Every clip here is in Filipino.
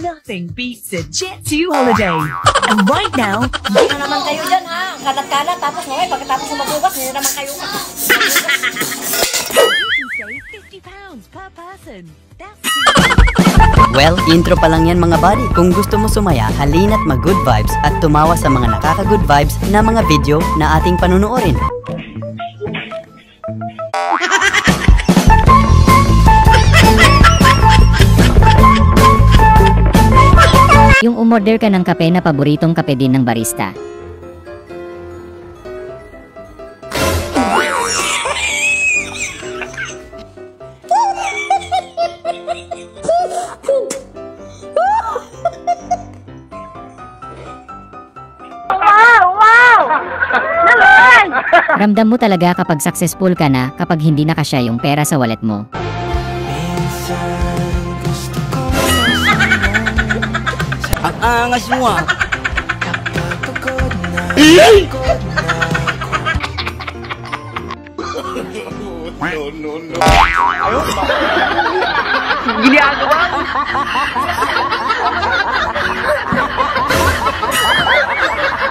Nothing beats a Jet2 holiday. And right now, Hindi na naman kayo dyan ha. Kalat-kalat. Tapos mamaya pagkatapos na magbukas, hindi naman kayo you can save £50 per person. That's Well, intro pa lang yan mga buddy. Kung gusto mo sumaya, halina't mag-good vibes at tumawa sa mga nakaka-good vibes na mga video na ating panunuorin. Yung umorder ka ng kape na paboritong kape din ng barista. Ramdam mo talaga kapag successful ka na kapag hindi na kasya yung pera sa wallet mo. Ang angas mo ah! ginagawa.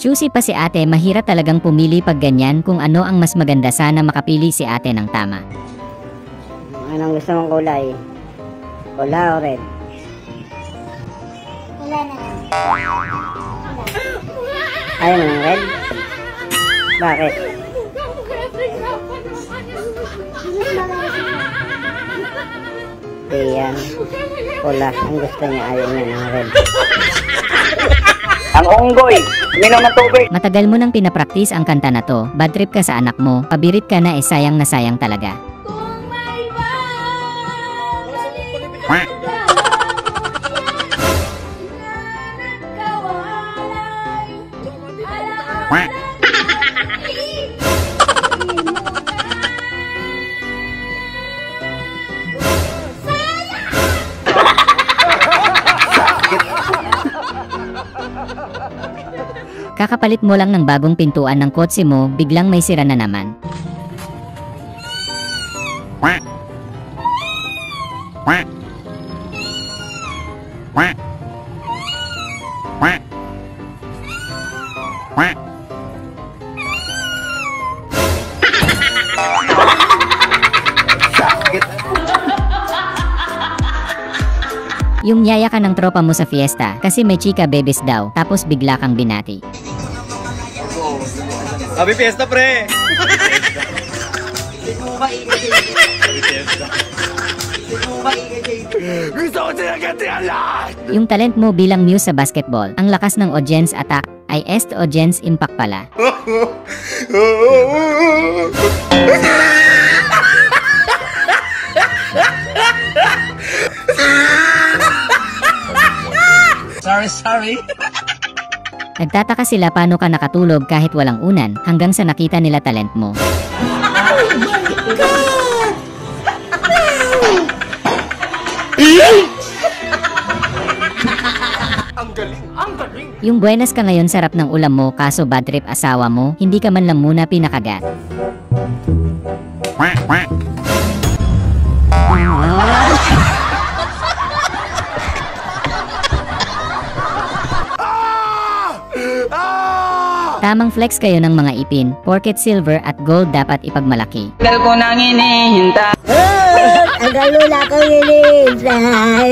Choosy pa si ate, mahirap talagang pumili pag ganyan kung ano ang mas maganda. Sana makapili si ate ng tama. Anong gusto mong kulay? Pula o red? Wala na. Ayaw mo ng red? Bakit? Ayan. Pula. Ang gusto niya, ayaw niya ng red. Ang unggoy, uminom ng tubig. Matagal mo nang pinapraktis ang kanta na to. Bad trip ka sa anak mo. Pabirit ka na, sayang na sayang talaga. Kakapalit mo lang ng bagong pintuan ng kotse mo, biglang may sira na naman. Yung yaya ka ng tropa mo sa fiesta kasi may chika bebes daw, tapos bigla kang binati. Happy fiesta, pre! Yung talent mo bilang muse sa basketball, ang lakas ng audience attack ay est audience impact pala. Sorry. Nagtataka sila paano ka nakatulog kahit walang unan hanggang sa nakita nila talent mo. Ang galing. Yung buenas ka ngayon sarap ng ulam mo, kaso bad trip asawa mo, hindi ka man lang muna pinakagat. Tamang flex kayo ng mga ipin, porket silver at gold dapat ipagmalaki. Tagal ko nang hinihintay. Ang galula ko hinihintay.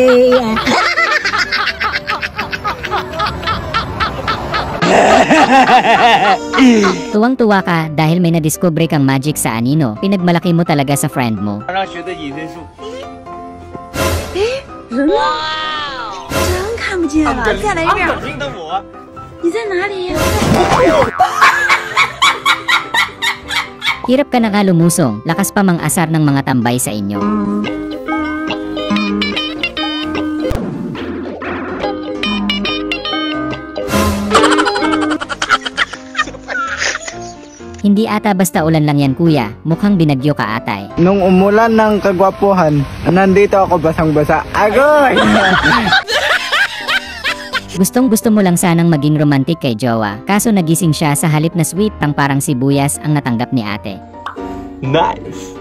Tuwang-tuwa ka dahil may nadiskubre kang magic sa anino, pinagmalaki mo talaga sa friend mo. Wow! 真看不见了，再来一遍。你在哪里？ Hirap ka na nga lumusong, lakas pa mang asar ng mga tambay sa inyo. Hindi ata basta ulan lang yan kuya, mukhang binagyo ka atay. Nung umulan ng kagwapuhan, nandito ako basang-basa. Agoy! Gustong-gusto mo lang sanang maging romantic kay jowa, kaso nagising siya sa halip na sweet pang parang sibuyas ang natanggap ni ate. Nice!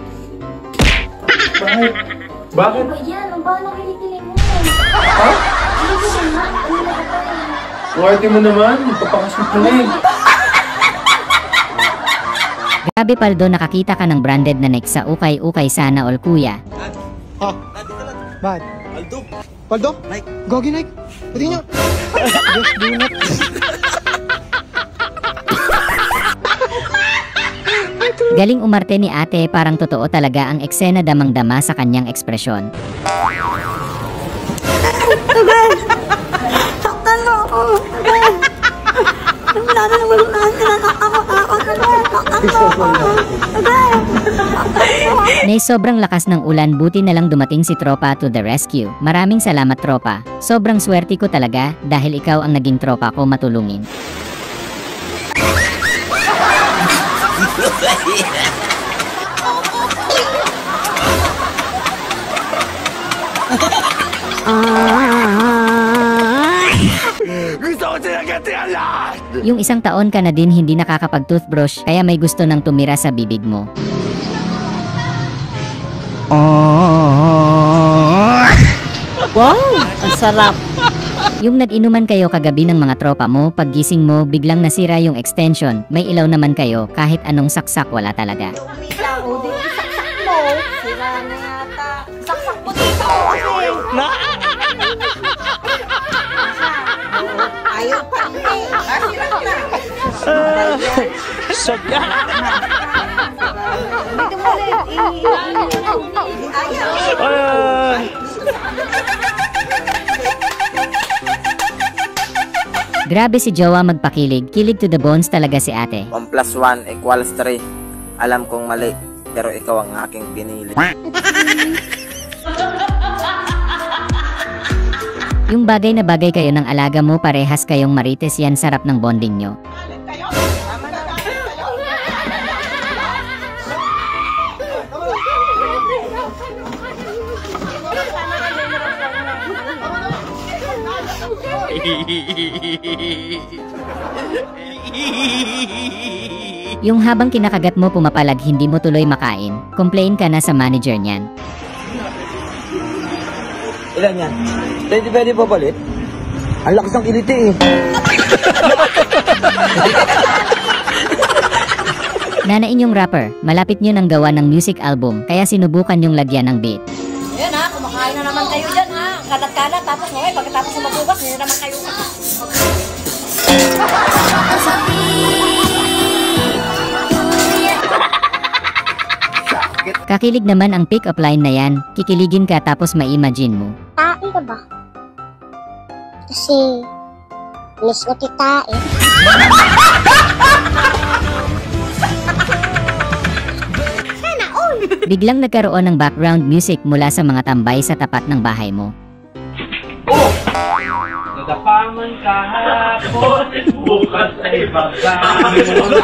Bakit? Yan, ang bahala kilig-kilig mo. Swerte mo naman, papakasok mo na eh. Grabe Paldo, nakakita ka ng branded na neck sa ukay-ukay sana all kuya. Ha? Ba't? Paldo. Paldo? Nike. Gogi Nike. Pwede niya. Just do not. Galing umarte ni ate, parang totoo talaga ang eksena, damang-dama sa kanyang ekspresyon. Saktan mo ako. Wala na naman Nay, sobrang lakas ng ulan, buti na lang dumating si tropa to the rescue. Maraming salamat tropa. Sobrang swerte ko talaga dahil ikaw ang naging tropa ko matulungin. Yung 1 taon ka na din hindi nakakapag-toothbrush, kaya may gusto nang tumira sa bibig mo. Wow, ang sarap. Yung nag-inuman kayo kagabi ng mga tropa mo, paggising mo, biglang nasira yung extension. May ilaw naman kayo, kahit anong saksak wala talaga. Saksak mo. Sira na yata. Saksak mo dito. Ayaw pa rin. Shock ya. Dito mo ulit. Ayaw. Grabe si Jowa magpakilig, kilig to the bones talaga si ate. 1 + 1 = 3. Alam kong mali, pero ikaw ang aking pinili. Yung bagay na bagay kayo ng alaga mo, parehas kayong marites, yan sarap ng bonding nyo. Yung habang kinakagat mo pumapalag, hindi mo tuloy makain, complain ka na sa manager niyan. Ilan yan? Pwede pa balit? Ang lakas ng kiliti eh. Nanain yung rapper, malapit nyo nang gawa ng music album, kaya sinubukan yung lagyan ng beat. Ayan ha, kumakain na naman kayo dyan ha. Kalat-kalat, tapos okay, pagkatapos na magbukas, hindi naman kayo. Kakilig naman ang pick-up line na yan, kikiligin ka tapos ma-imagine mo. Tae ka ba? Kasi, miss ko ti tae. Sana all! Biglang nagkaroon ng background music mula sa mga tambay sa tapat ng bahay mo. Nadapaman kahapon, bukas ay pagkakamon.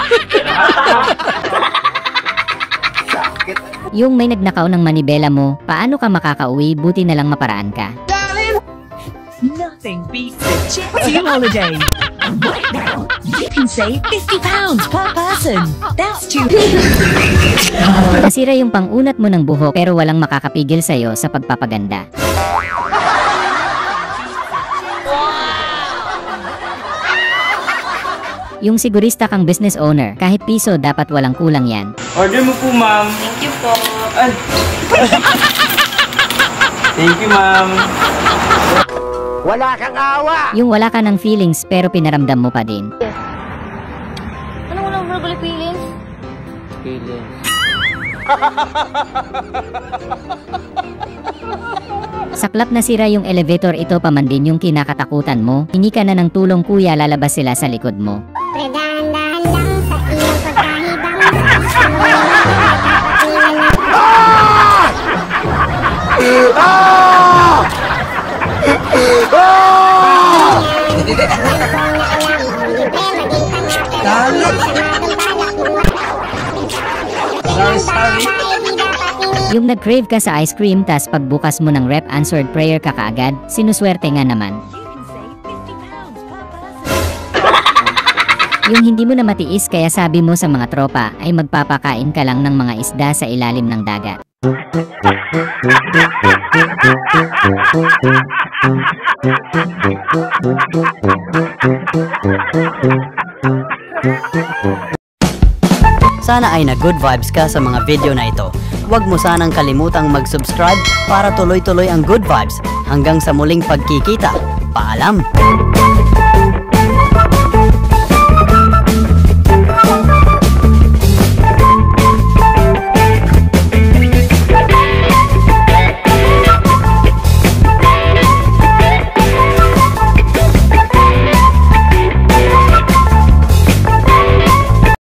Yung may nagnakaw ng manibela mo, paano ka makakauwi, buti na lang maparaan ka. Nothing beats a Jetty holiday. Right now, you can save £50 per person. That's too. Nasira yung pangunat mo ng buhok pero walang makakapigil sa'yo sa pagpapaganda. Yung sigurista kang business owner, kahit piso dapat walang kulang yan. Order mo po, ma'am. Thank you po. Thank you, ma'am. Wala kang awa! Yung wala ka ng feelings pero pinaramdam mo pa din. Ano mo nang verbal feelings? Saklap na sira yung elevator, ito pa man din yung kinakatakutan mo. Hingi ka na ng tulong kuya, lalabas sila sa likod mo. Pre, dahan-dahan lang sa iyong pagkahibang. Yung nag-crave ka sa ice cream, tas pagbukas mo ng rep, answered prayer ka kaagad, sinuswerte nga naman. Yung hindi mo na matiis kaya sabi mo sa mga tropa ay magpapakain ka lang ng mga isda sa ilalim ng dagat. Sana ay na-good vibes ka sa mga video na ito. Huwag mo sanang kalimutang mag-subscribe para tuloy-tuloy ang good vibes. Hanggang sa muling pagkikita. Paalam!